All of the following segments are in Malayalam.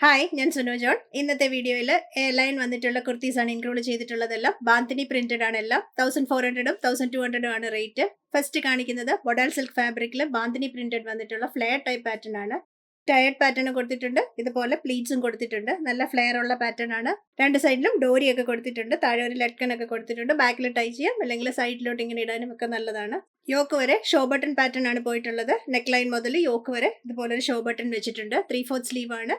ഹായ്, ഞാൻ സുനു ജോൺ. ഇന്നത്തെ വീഡിയോയിൽ എയർലൈൻ വന്നിട്ടുള്ള കുർത്തീസാണ് ഇൻക്ലൂഡ് ചെയ്തിട്ടുള്ളതെല്ലാം. ബാന്തിനി പ്രിന്റഡ് ആണ് എല്ലാം. 1400 1200 ആണ് റേറ്റ്. ഫസ്റ്റ് കാണിക്കുന്നത് ബൊഡാൽ സിൽക്ക് ഫാബ്രിക്കിൽ ബാന്തിനി പ്രിന്റഡ് വന്നിട്ടുള്ള ഫ്ലെയർ ടൈപ്പ് പാറ്റേൺ ആണ്. ടയേർഡ് പാറ്റേൺ കൊടുത്തിട്ടുണ്ട്. ഇതുപോലെ പ്ലീറ്റ്സും കൊടുത്തിട്ടുണ്ട്. നല്ല ഫ്ലെയർ ഉള്ള പാറ്റേൺ ആണ്. രണ്ട് സൈഡിലും ഡോറി ഒക്കെ കൊടുത്തിട്ടുണ്ട്. താഴെ ഒരു ലട്കൺ ഒക്കെ കൊടുത്തിട്ടുണ്ട്. ബാക്കിൽ ടൈ ചെയ്യാം, അല്ലെങ്കിൽ സൈഡിലോട്ട് ഇങ്ങനെ ഇടാനും ഒക്കെ നല്ലതാണ്. യോക്ക് വരെ ഷോ ബട്ടൺ പാറ്റേൺ ആണ് പോയിട്ടുള്ളത്. നെക്ക് ലൈൻ മുതൽ യോക്ക് വരെ ഇതുപോലെ ഒരു ഷോ ബട്ടൺ വെച്ചിട്ടുണ്ട്. 3/4 സ്ലീവ് ആണ്.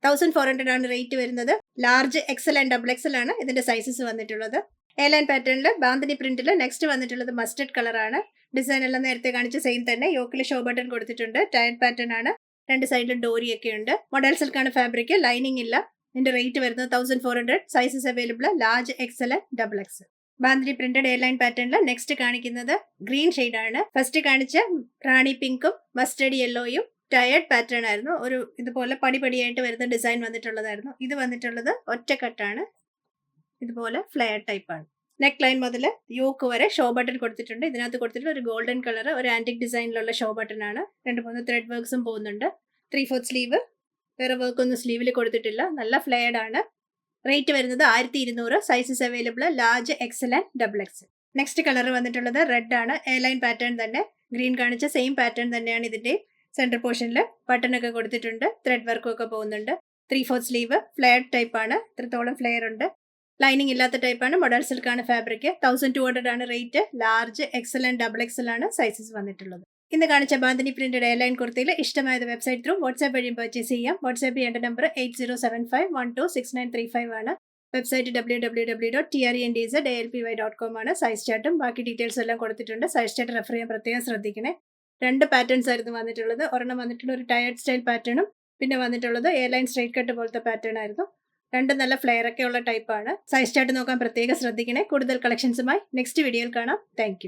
1400 ആണ് റേറ്റ് വരുന്നത്. Large XL and double XL ആണ് ഇതിന്റെ സൈസസ് വന്നിട്ടുള്ളത്. എയർലൈൻ പാറ്റേണിൽ ബാന്തിനി പ്രിന്റിൽ നെക്സ്റ്റ് വന്നിട്ടുള്ളത് മസ്റ്റർഡ് കളർ ആണ്. ഡിസൈൻ എല്ലാം നേരത്തെ കാണിച്ച സെയിം തന്നെ. യോക്കിൽ ഷോ ബട്ടൺ കൊടുത്തിട്ടുണ്ട്. ടയർഡ് പാറ്റേൺ ആണ്. രണ്ട് സൈഡിലും ഡോറി ഒക്കെ ഉണ്ട്. മൊഡൽ സിൽക്ക് ആണ് ഫാബ്രിക്. ലൈനിങ് ഇല്ല. ഇതിന്റെ റേറ്റ് വരുന്നത് 1400. Sizes available large XL and double XL. Bandhani printed airline പാറ്റേണിൽ നെക്സ്റ്റ് കാണിക്കുന്നത് ഗ്രീൻ ഷെയ്ഡ് ആണ്. ഫസ്റ്റ് കാണിച്ച റാണി പിങ്കും മസ്റ്റേർഡ് യെല്ലോയും ടയേർഡ് പാറ്റേൺ ആയിരുന്നു. ഒരു ഇതുപോലെ പടിപടിയായിട്ട് വരുന്ന ഡിസൈൻ വന്നിട്ടുള്ളതായിരുന്നു. ഇത് വന്നിട്ടുള്ളത് ഒറ്റക്കെട്ടാണ്. ഇതുപോലെ ഫ്ലെയർ ടൈപ്പ് ആണ്. നെക്ക് ലൈൻ മുതൽ യോക്ക് വരെ ഷോ ബട്ടൺ കൊടുത്തിട്ടുണ്ട്. ഇതിനകത്ത് കൊടുത്തിട്ടുള്ള ഒരു ഗോൾഡൻ കളർ, ഒരു ആന്റിക് ഡിസൈനിലുള്ള ഷോ ബട്ടൺ ആണ്. 2-3 ത്രെഡ് വർക്ക്സും പോകുന്നുണ്ട്. 3/4 സ്ലീവ്. വേറെ വർക്ക് ഒന്നും സ്ലീവിൽ കൊടുത്തിട്ടില്ല. നല്ല ഫ്ലെയർഡ് ആണ്. റേറ്റ് വരുന്നത് 1200. Sizes available large XL and double XL. Next colour വന്നിട്ടുള്ളത് റെഡ് ആണ്. എയർലൈൻ പാറ്റേൺ തന്നെ. ഗ്രീൻ കാണിച്ച സെയിം പാറ്റേൺ തന്നെയാണ് ഇതിന്റെ. സെന്റർ പോർഷനിൽ ബട്ടൺ ഒക്കെ കൊടുത്തിട്ടുണ്ട്. ത്രെഡ് വർക്കും ഒക്കെ പോകുന്നുണ്ട്. 3/4 സ്ലീവ്. ഫ്ലെയർ ടൈപ്പ് ആണ്. ഇത്രത്തോളം ഫ്ലെയർ ഉണ്ട്. ലൈനിങ് ഇല്ലാത്ത ടൈപ്പ് ആണ്. മൊഡൽ സിൽക്ക് ആണ് ഫാബ്രിക്. 1200 ആണ് rate. Large XL and double XL ആണ് സൈസസ് വന്നിട്ടുള്ളത്. ഇന്ന് കാണിച്ച ബാന്തിനി പ്രിന്റഡ് എയർലൈൻ കുർത്തിയിൽ ഇഷ്ടമായത് വെബ്സൈറ്റ് ത്രൂ വാട്സ്ആപ്പ് വഴിയും പർച്ചേസ് ചെയ്യാം. വാട്സ്ആപ്പ് ചെയ്യേണ്ട നമ്പർ 8075126935 ആണ്. വെബ്സൈറ്റ് www.trendalpy.com ആണ്. സൈസ് ചാർട്ടും ബാക്കി ഡീറ്റെയിൽസ് എല്ലാം കൊടുത്തിട്ടുണ്ട്. സൈസ് ചാർട്ട് റെഫർ ചെയ്യാൻ പ്രത്യേകം ശ്രദ്ധിക്കണേ. രണ്ട് പാറ്റേൺസ് ആയിരുന്നു വന്നിട്ടുള്ളത്. ഒരെണ്ണം വന്നിട്ടുള്ള ഒരു ടയേർഡ് സ്റ്റൈൽ പാറ്റേണും പിന്നെ വന്നിട്ടുള്ളത് എയർലൈൻ സ്ട്രൈറ്റ് കട്ട് പോലത്തെ പാറ്റേൺ ആയിരുന്നു. രണ്ടും നല്ല ഫ്ലെയർ ഒക്കെ ഉള്ള ടൈപ്പാണ്. സൈസ് ചാർട്ട് നോക്കാൻ പ്രത്യേകം ശ്രദ്ധിക്കണേ. കൂടുതൽ കളക്ഷൻസുമായി നെക്സ്റ്റ് വീഡിയോയിൽ കാണാം. താങ്ക്